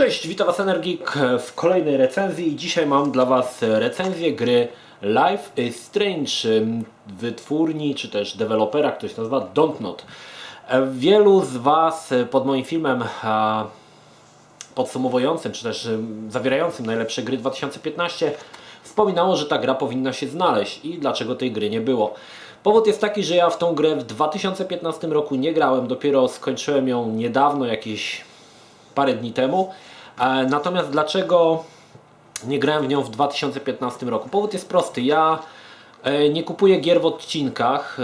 Cześć, witam Was Energik w kolejnej recenzji i dzisiaj mam dla Was recenzję gry Life is Strange wytwórni czy też dewelopera, który się nazywa Dontnod. Wielu z Was pod moim filmem podsumowującym czy też zawierającym najlepsze gry 2015 wspominało, że ta gra powinna się znaleźć i dlaczego tej gry nie było. Powód jest taki, że ja w tą grę w 2015 roku nie grałem, dopiero skończyłem ją niedawno, jakieś parę dni temu. Natomiast dlaczego nie grałem w nią w 2015 roku? Powód jest prosty. Ja nie kupuję gier w odcinkach,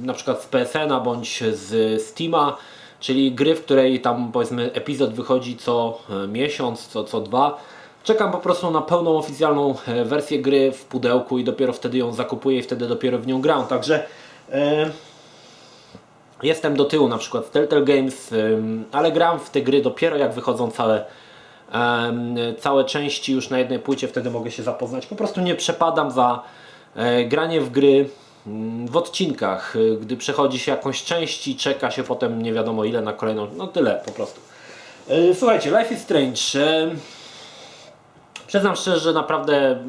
na przykład z PSN-a bądź z Steama, czyli gry, w której tam powiedzmy epizod wychodzi co miesiąc, co dwa. Czekam po prostu na pełną oficjalną wersję gry w pudełku i dopiero wtedy ją zakupuję i wtedy dopiero w nią gram. Także jestem do tyłu na przykład z Telltale Games, ale gram w te gry dopiero jak wychodzą całe części już na jednej płycie, wtedy mogę się zapoznać. Po prostu nie przepadam za granie w gry w odcinkach, gdy przechodzi się jakąś część i czeka się potem nie wiadomo ile na kolejną, no tyle po prostu. Słuchajcie, Life is Strange. Przyznam szczerze, że naprawdę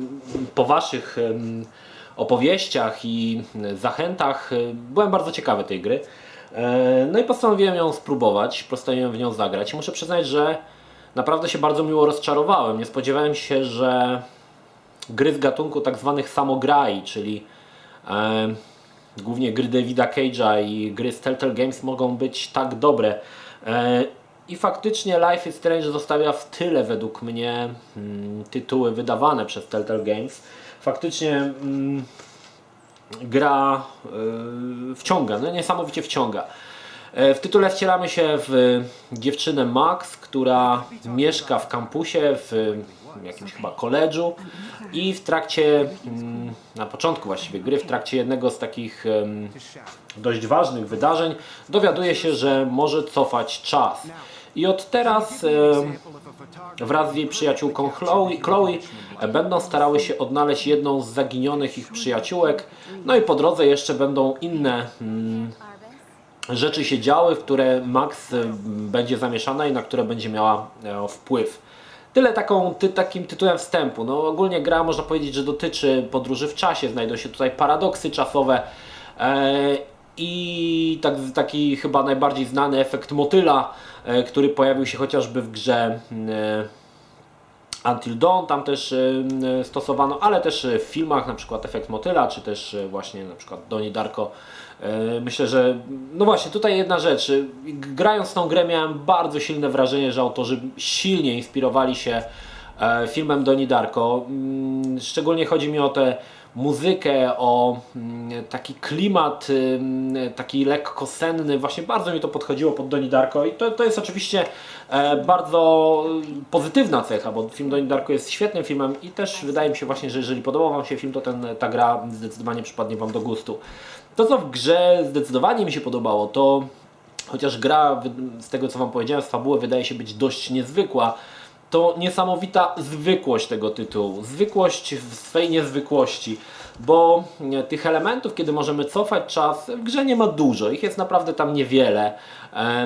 po Waszych opowieściach i zachętach byłem bardzo ciekawy tej gry. No i postanowiłem ją spróbować, postanowiłem w nią zagrać. Muszę przyznać, że naprawdę się bardzo miło rozczarowałem. Nie spodziewałem się, że gry z gatunku tak zwanych samograi, czyli głównie gry Davida Cage'a i gry z Telltale Games mogą być tak dobre. I faktycznie Life is Strange zostawia w tyle według mnie tytuły wydawane przez Telltale Games. Faktycznie gra wciąga, no niesamowicie wciąga. W tytule wcielamy się w dziewczynę Max, która mieszka w kampusie, w jakimś chyba koledżu i w trakcie, na początku właściwie gry, w trakcie jednego z takich dość ważnych wydarzeń dowiaduje się, że może cofać czas. I od teraz wraz z jej przyjaciółką Chloe będą starały się odnaleźć jedną z zaginionych ich przyjaciółek. No i po drodze jeszcze będą inne rzeczy się działy, w które Max będzie zamieszana i na które będzie miała wpływ. Tyle takim tytułem wstępu. No, ogólnie gra można powiedzieć, że dotyczy podróży w czasie. Znajdą się tutaj paradoksy czasowe i taki chyba najbardziej znany efekt motyla, który pojawił się chociażby w grze Until Dawn, tam też stosowano, ale też w filmach, na przykład efekt motyla, czy też właśnie na przykład Donnie Darko. Myślę, że no właśnie tutaj jedna rzecz, grając tą grę miałem bardzo silne wrażenie, że autorzy silnie inspirowali się filmem Donnie Darko. Szczególnie chodzi mi o tę muzykę, o taki klimat, taki lekko senny, właśnie bardzo mi to podchodziło pod Donnie Darko i to jest oczywiście bardzo pozytywna cecha, bo film Donnie Darko jest świetnym filmem i też wydaje mi się właśnie, że jeżeli podobał Wam się film, to ta gra zdecydowanie przypadnie Wam do gustu. To, co w grze zdecydowanie mi się podobało, to chociaż gra, z tego co Wam powiedziałem, z fabuły wydaje się być dość niezwykła, to niesamowita zwykłość tego tytułu. Zwykłość w swej niezwykłości, bo tych elementów, kiedy możemy cofać czas, w grze nie ma dużo, ich jest naprawdę tam niewiele.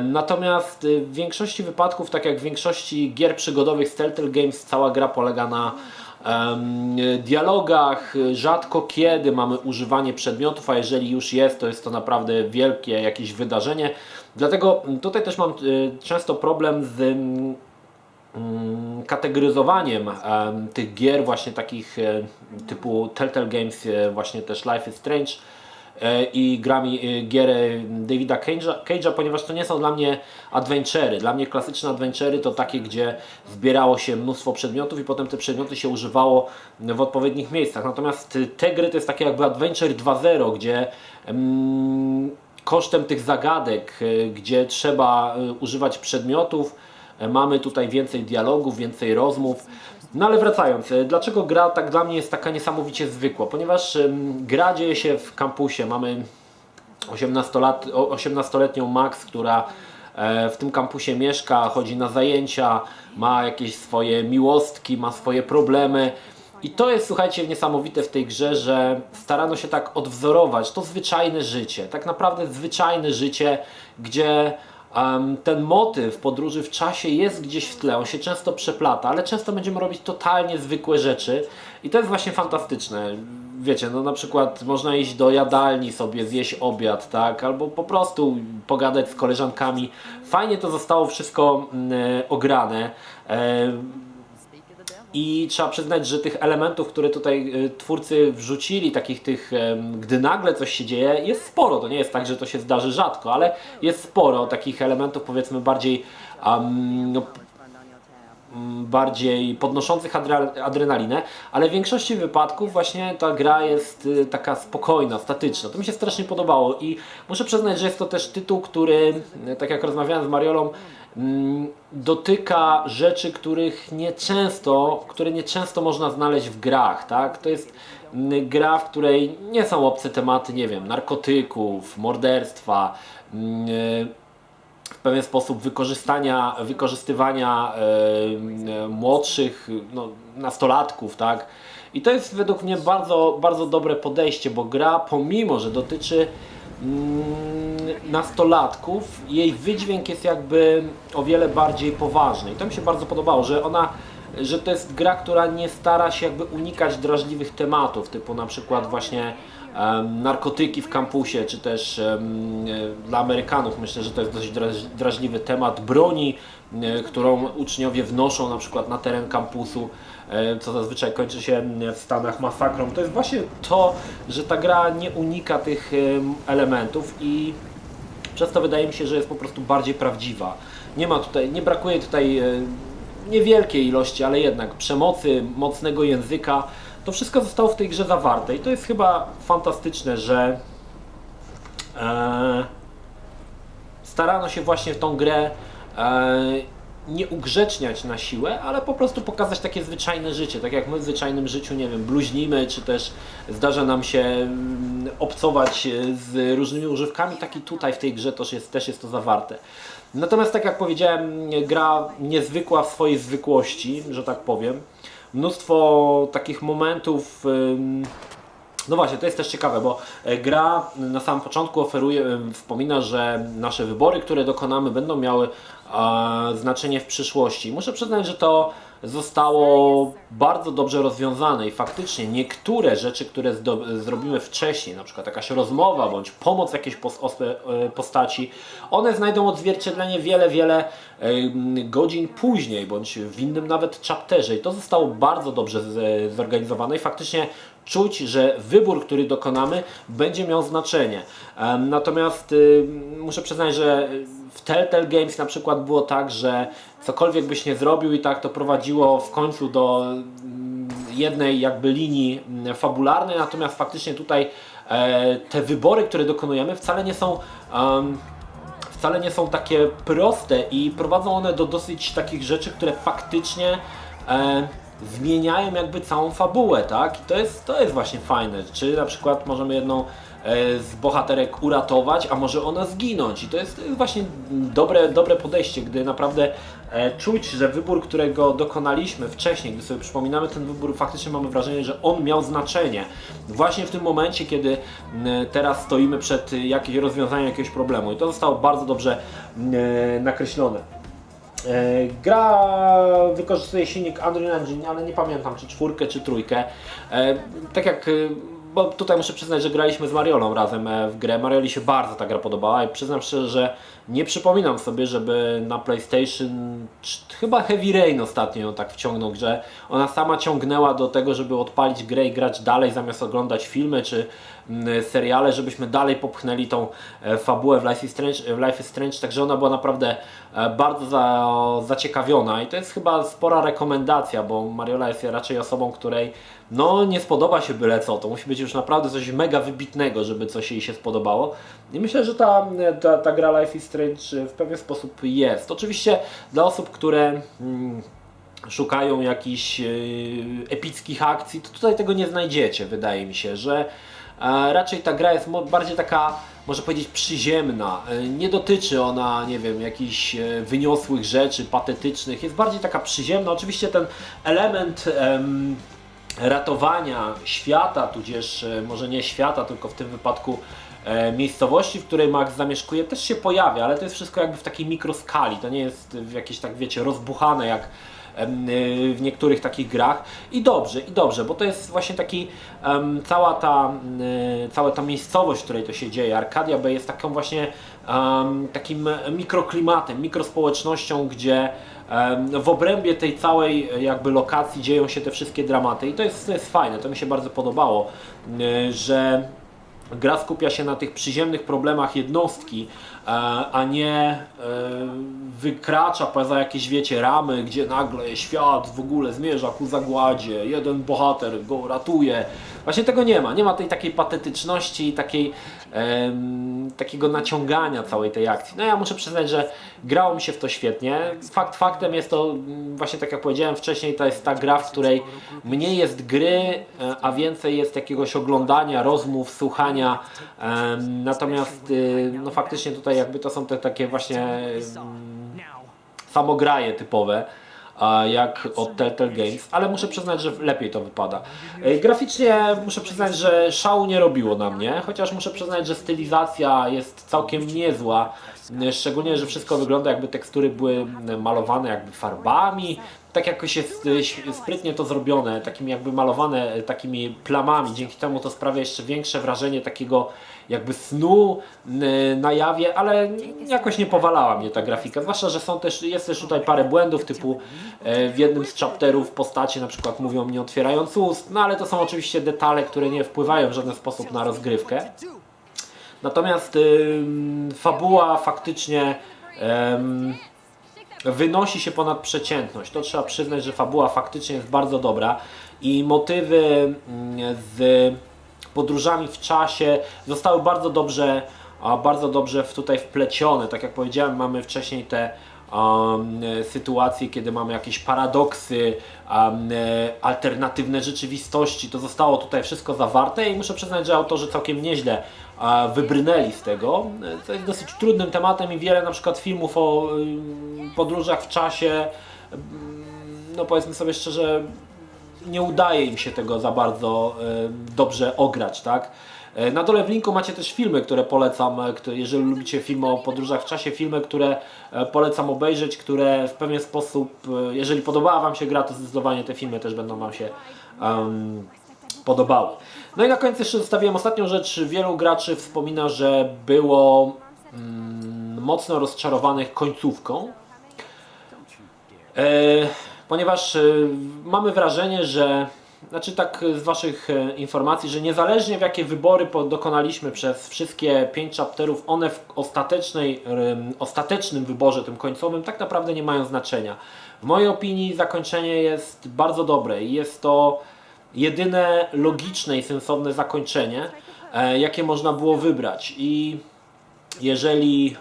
Natomiast w większości wypadków, tak jak w większości gier przygodowych z Telltale Games, cała gra polega na dialogach, rzadko kiedy mamy używanie przedmiotów, a jeżeli już jest, to jest to naprawdę wielkie jakieś wydarzenie. Dlatego tutaj też mam często problem z kategoryzowaniem tych gier właśnie takich typu Telltale Games, właśnie też Life is Strange i grami gier Davida Cage'a, ponieważ to nie są dla mnie adventury. Dla mnie klasyczne adventury to takie, gdzie zbierało się mnóstwo przedmiotów i potem te przedmioty się używało w odpowiednich miejscach. Natomiast te gry to jest takie jakby Adventure 2.0, gdzie kosztem tych zagadek, gdzie trzeba używać przedmiotów, mamy tutaj więcej dialogów, więcej rozmów. No ale wracając, dlaczego gra tak dla mnie jest taka niesamowicie zwykła? Ponieważ gra dzieje się w kampusie. Mamy 18-letnią Max, która w tym kampusie mieszka, chodzi na zajęcia, ma jakieś swoje miłostki, ma swoje problemy. I to jest, słuchajcie, niesamowite w tej grze, że starano się tak odwzorować to zwyczajne życie. Tak naprawdę zwyczajne życie, gdzie ten motyw podróży w czasie jest gdzieś w tle, on się często przeplata, ale często będziemy robić totalnie zwykłe rzeczy i to jest właśnie fantastyczne. Wiecie, no na przykład można iść do jadalni sobie, zjeść obiad, tak, albo po prostu pogadać z koleżankami. Fajnie to zostało wszystko ograne. I trzeba przyznać, że tych elementów, które tutaj twórcy wrzucili, takich tych, gdy nagle coś się dzieje, jest sporo. To nie jest tak, że to się zdarzy rzadko, ale jest sporo takich elementów, powiedzmy, bardziej bardziej podnoszących adrenalinę, ale w większości wypadków właśnie ta gra jest taka spokojna, statyczna. To mi się strasznie podobało i muszę przyznać, że jest to też tytuł, który, tak jak rozmawiałem z Mariolą, dotyka rzeczy, które nieczęsto można znaleźć w grach, tak? To jest gra, w której nie są obce tematy, nie wiem, narkotyków, morderstwa, w pewien sposób wykorzystywania młodszych, no, nastolatków, tak? I to jest według mnie bardzo, bardzo dobre podejście, bo gra, pomimo że dotyczy nastolatków, jej wydźwięk jest jakby o wiele bardziej poważny. I to mi się bardzo podobało, że to jest gra, która nie stara się jakby unikać drażliwych tematów, typu na przykład właśnie narkotyki w kampusie, czy też dla Amerykanów myślę, że to jest dość drażliwy temat broni, którą uczniowie wnoszą na przykład na teren kampusu, co zazwyczaj kończy się w Stanach masakrą. To jest właśnie to, że ta gra nie unika tych elementów i przez to wydaje mi się, że jest po prostu bardziej prawdziwa. Nie brakuje tutaj niewielkiej ilości, ale jednak przemocy, mocnego języka. To wszystko zostało w tej grze zawarte i to jest chyba fantastyczne, że starano się właśnie w tą grę nie ugrzeczniać na siłę, ale po prostu pokazać takie zwyczajne życie. Tak jak my w zwyczajnym życiu, nie wiem, bluźnimy, czy też zdarza nam się obcować z różnymi używkami, tak i tutaj w tej grze też jest to zawarte. Natomiast tak jak powiedziałem, gra niezwykła w swojej zwykłości, że tak powiem. Mnóstwo takich momentów. No właśnie, to jest też ciekawe, bo gra na samym początku wspomina, że nasze wybory, które dokonamy, będą miały znaczenie w przyszłości. Muszę przyznać, że to zostało bardzo dobrze rozwiązane i faktycznie niektóre rzeczy, które zrobimy wcześniej, na przykład jakaś rozmowa bądź pomoc jakiejś postaci, one znajdą odzwierciedlenie wiele godzin później, bądź w innym nawet chapterze i to zostało bardzo dobrze zorganizowane i faktycznie czuć, że wybór, który dokonamy, będzie miał znaczenie. Natomiast muszę przyznać, że w Telltale Games na przykład było tak, że cokolwiek byś nie zrobił i tak to prowadziło w końcu do jednej jakby linii fabularnej, natomiast faktycznie tutaj te wybory, które dokonujemy, wcale nie są takie proste i prowadzą one do dosyć takich rzeczy, które faktycznie zmieniają jakby całą fabułę, tak? I to jest właśnie fajne. Czy na przykład możemy jedną z bohaterek uratować, a może ona zginąć. I to jest właśnie dobre podejście, gdy naprawdę czuć, że wybór, którego dokonaliśmy wcześniej, gdy sobie przypominamy ten wybór, faktycznie mamy wrażenie, że on miał znaczenie. Właśnie w tym momencie, kiedy teraz stoimy przed rozwiązaniem jakiegoś problemu. I to zostało bardzo dobrze nakreślone. Gra wykorzystuje silnik Unreal Engine, ale nie pamiętam czy 4 czy 3. Tak jak, bo tutaj muszę przyznać, że graliśmy z Mariolą razem w grę. Marioli się bardzo ta gra podobała i przyznam szczerze, że nie przypominam sobie, żeby na PlayStation, chyba Heavy Rain ostatnio ją tak wciągnął, że ona sama ciągnęła do tego, żeby odpalić grę i grać dalej zamiast oglądać filmy czy seriale, żebyśmy dalej popchnęli tą fabułę w Life is Strange, także ona była naprawdę bardzo zaciekawiona i to jest chyba spora rekomendacja, bo Mariola jest raczej osobą, której no nie spodoba się byle co, to musi być już naprawdę coś mega wybitnego, żeby coś jej się spodobało i myślę, że ta gra Life is Strange w pewien sposób jest. Oczywiście dla osób, które szukają jakichś epickich akcji, to tutaj tego nie znajdziecie. Wydaje mi się, że raczej ta gra jest bardziej taka, można powiedzieć, przyziemna. Nie dotyczy ona, nie wiem, jakichś wyniosłych rzeczy, patetycznych. Jest bardziej taka przyziemna. Oczywiście ten element ratowania świata, tudzież może nie świata, tylko w tym wypadku miejscowości, w której Max zamieszkuje, też się pojawia, ale to jest wszystko jakby w takiej mikroskali, to nie jest w jakieś, tak wiecie, rozbuchane jak w niektórych takich grach i dobrze, bo to jest właśnie taki cała ta miejscowość, w której to się dzieje. Arcadia Bay jest taką właśnie takim mikroklimatem, mikrospołecznością, gdzie w obrębie tej całej jakby lokacji dzieją się te wszystkie dramaty i to jest fajne, to mi się bardzo podobało, że gra skupia się na tych przyziemnych problemach jednostki, a nie wykracza poza jakieś, wiecie, ramy, gdzie nagle świat w ogóle zmierza ku zagładzie, jeden bohater go ratuje. Właśnie tego nie ma. Nie ma tej takiej patetyczności i takiego naciągania całej tej akcji. No ja muszę przyznać, że grało mi się w to świetnie. Faktem jest to, właśnie tak jak powiedziałem wcześniej, to jest ta gra, w której mniej jest gry, a więcej jest jakiegoś oglądania, rozmów, słuchania. Natomiast no faktycznie tutaj jakby to są te takie właśnie samograje typowe, jak od Telltale Games, ale muszę przyznać, że lepiej to wypada. Graficznie muszę przyznać, że szału nie robiło na mnie, chociaż muszę przyznać, że stylizacja jest całkiem niezła, szczególnie, że wszystko wygląda jakby tekstury były malowane jakby farbami, tak jakoś jest sprytnie to zrobione, takimi jakby malowane takimi plamami, dzięki temu to sprawia jeszcze większe wrażenie takiego jakby snu na jawie, ale jakoś nie powalała mnie ta grafika, zwłaszcza, że jest też tutaj parę błędów, typu w jednym z chapterów postacie na przykład mówią nie otwierając ust, no ale to są oczywiście detale, które nie wpływają w żaden sposób na rozgrywkę. Natomiast fabuła faktycznie wynosi się ponad przeciętność. To trzeba przyznać, że fabuła faktycznie jest bardzo dobra i motywy z podróżami w czasie zostały bardzo dobrze tutaj wplecione. Tak jak powiedziałem, mamy wcześniej te sytuacje, kiedy mamy jakieś paradoksy, alternatywne rzeczywistości. To zostało tutaj wszystko zawarte i muszę przyznać, że autorzy całkiem nieźle wybrnęli z tego. To jest dosyć trudnym tematem i wiele na przykład filmów o podróżach w czasie, no powiedzmy sobie szczerze, nie udaje im się tego za bardzo dobrze ograć, tak? Na dole w linku macie też filmy, które polecam, jeżeli lubicie filmy o podróżach w czasie, filmy, które polecam obejrzeć, które w pewien sposób, jeżeli podobała Wam się gra, to zdecydowanie te filmy też będą Wam się podobały. No i na koniec jeszcze zostawiłem ostatnią rzecz. Wielu graczy wspomina, że było mocno rozczarowanych końcówką, ponieważ mamy wrażenie, że znaczy tak z Waszych informacji, że niezależnie w jakie wybory dokonaliśmy przez wszystkie 5 chapterów, one w ostatecznym wyborze, tym końcowym, tak naprawdę nie mają znaczenia. W mojej opinii zakończenie jest bardzo dobre i jest to jedyne logiczne i sensowne zakończenie, jakie można było wybrać. I jeżeli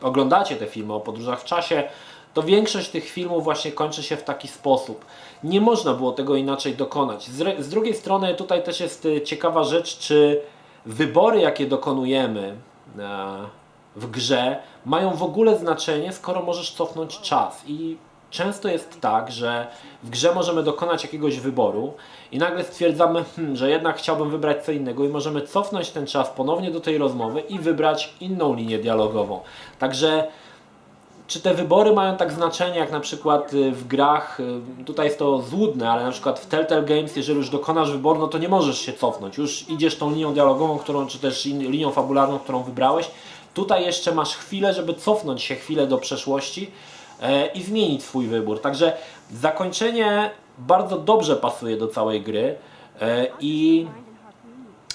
oglądacie te filmy o podróżach w czasie, to większość tych filmów właśnie kończy się w taki sposób. Nie można było tego inaczej dokonać. Z drugiej strony tutaj też jest ciekawa rzecz, czy wybory, jakie dokonujemy w grze, mają w ogóle znaczenie, skoro możesz cofnąć czas. I często jest tak, że w grze możemy dokonać jakiegoś wyboru i nagle stwierdzamy, że jednak chciałbym wybrać co innego i możemy cofnąć ten czas ponownie do tej rozmowy i wybrać inną linię dialogową. Także czy te wybory mają tak znaczenie jak na przykład w grach, tutaj jest to złudne, ale na przykład w Telltale Games, jeżeli już dokonasz wyboru, no to nie możesz się cofnąć, już idziesz tą linią dialogową, czy też linią fabularną, którą wybrałeś. Tutaj jeszcze masz chwilę, żeby cofnąć się chwilę do przeszłości i zmienić swój wybór. Także zakończenie bardzo dobrze pasuje do całej gry i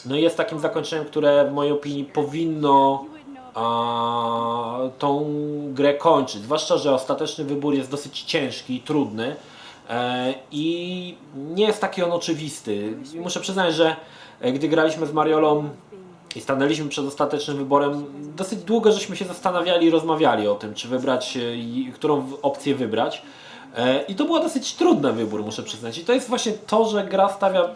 no jest takim zakończeniem, które w mojej opinii powinno tą grę kończyć. Zwłaszcza, że ostateczny wybór jest dosyć ciężki i trudny i nie jest taki on oczywisty. I muszę przyznać, że gdy graliśmy z Mariolą i stanęliśmy przed ostatecznym wyborem, dosyć długo żeśmy się zastanawiali i rozmawiali o tym, czy wybrać, którą opcję wybrać. I to był dosyć trudny wybór, muszę przyznać. I to jest właśnie to, że gra stawia,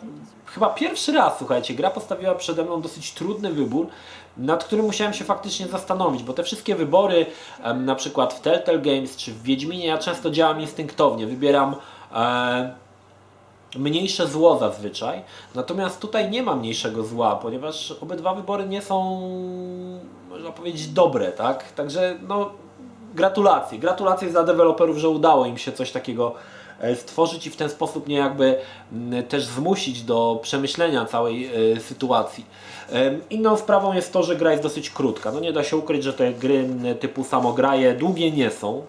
chyba pierwszy raz, słuchajcie, gra postawiła przede mną dosyć trudny wybór, nad którym musiałem się faktycznie zastanowić, bo te wszystkie wybory, na przykład w Telltale Games czy w Wiedźminie, ja często działam instynktownie, wybieram mniejsze zło zazwyczaj. Natomiast tutaj nie ma mniejszego zła, ponieważ obydwa wybory nie są, można powiedzieć, dobre, tak? Także no, gratulacje. Gratulacje dla deweloperów, że udało im się coś takiego stworzyć i w ten sposób nie jakby też zmusić do przemyślenia całej sytuacji. Inną sprawą jest to, że gra jest dosyć krótka. No nie da się ukryć, że te gry typu samograje długie nie są.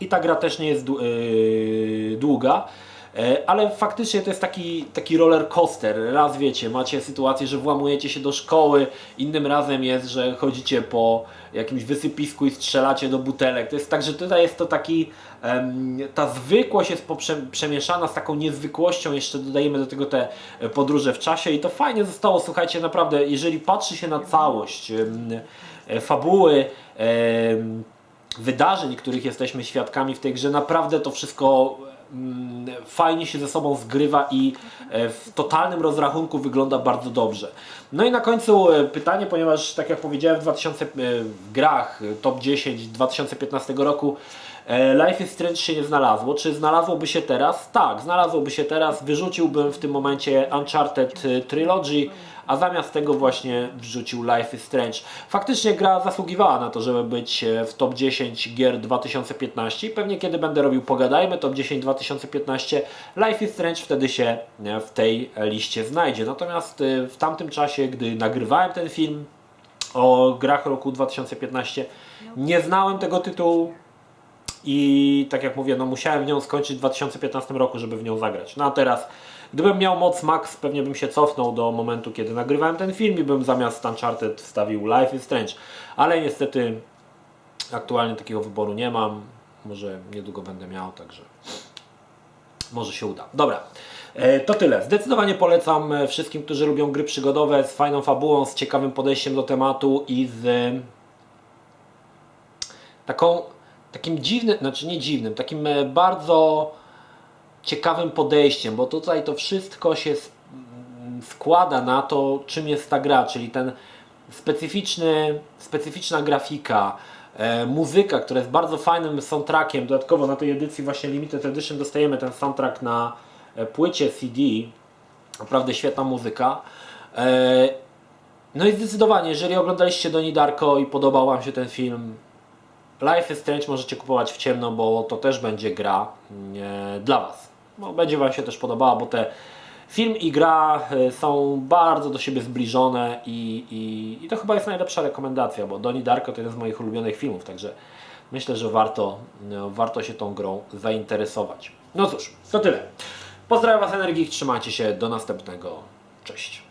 I ta gra też nie jest długa. Ale faktycznie to jest taki roller coaster. Raz wiecie, macie sytuację, że włamujecie się do szkoły, innym razem jest, że chodzicie po jakimś wysypisku i strzelacie do butelek. To jest tak, że tutaj jest to taki, ta zwykłość jest przemieszana z taką niezwykłością, jeszcze dodajemy do tego te podróże w czasie i to fajnie zostało, słuchajcie, naprawdę, jeżeli patrzy się na całość fabuły, wydarzeń, których jesteśmy świadkami w tej grze, naprawdę to wszystko fajnie się ze sobą zgrywa i w totalnym rozrachunku wygląda bardzo dobrze. No i na końcu pytanie, ponieważ tak jak powiedziałem w grach top 10 2015 roku Life is Strange się nie znalazło. Czy znalazłoby się teraz? Tak, znalazłoby się teraz. Wyrzuciłbym w tym momencie Uncharted Trilogy, a zamiast tego właśnie wrzucił Life is Strange. Faktycznie gra zasługiwała na to, żeby być w top 10 gier 2015 i pewnie kiedy będę robił Pogadajmy top 10 2015, Life is Strange wtedy się w tej liście znajdzie. Natomiast w tamtym czasie, gdy nagrywałem ten film o grach roku 2015, nie znałem tego tytułu i tak jak mówię, no musiałem w nią skończyć w 2015 roku, żeby w nią zagrać. No a teraz, gdybym miał moc max, pewnie bym się cofnął do momentu, kiedy nagrywałem ten film i bym zamiast Uncharted wstawił Life is Strange. Ale niestety aktualnie takiego wyboru nie mam. Może niedługo będę miał, także może się uda. Dobra, to tyle. Zdecydowanie polecam wszystkim, którzy lubią gry przygodowe z fajną fabułą, z ciekawym podejściem do tematu i z takim dziwnym, znaczy nie dziwnym, takim bardzo ciekawym podejściem, bo tutaj to wszystko się składa na to, czym jest ta gra, czyli ten specyficzna grafika, muzyka, która jest bardzo fajnym soundtrackiem. Dodatkowo na tej edycji właśnie Limited Edition dostajemy ten soundtrack na płycie CD. Naprawdę świetna muzyka. No i zdecydowanie, jeżeli oglądaliście Donnie Darko i podobał Wam się ten film, Life is Strange możecie kupować w ciemno, bo to też będzie gra dla Was. No, będzie Wam się też podobała, bo te film i gra są bardzo do siebie zbliżone i to chyba jest najlepsza rekomendacja, bo Donnie Darko to jeden z moich ulubionych filmów, także myślę, że warto się tą grą zainteresować. No cóż, to tyle. Pozdrawiam Was, Energik, trzymajcie się, do następnego. Cześć.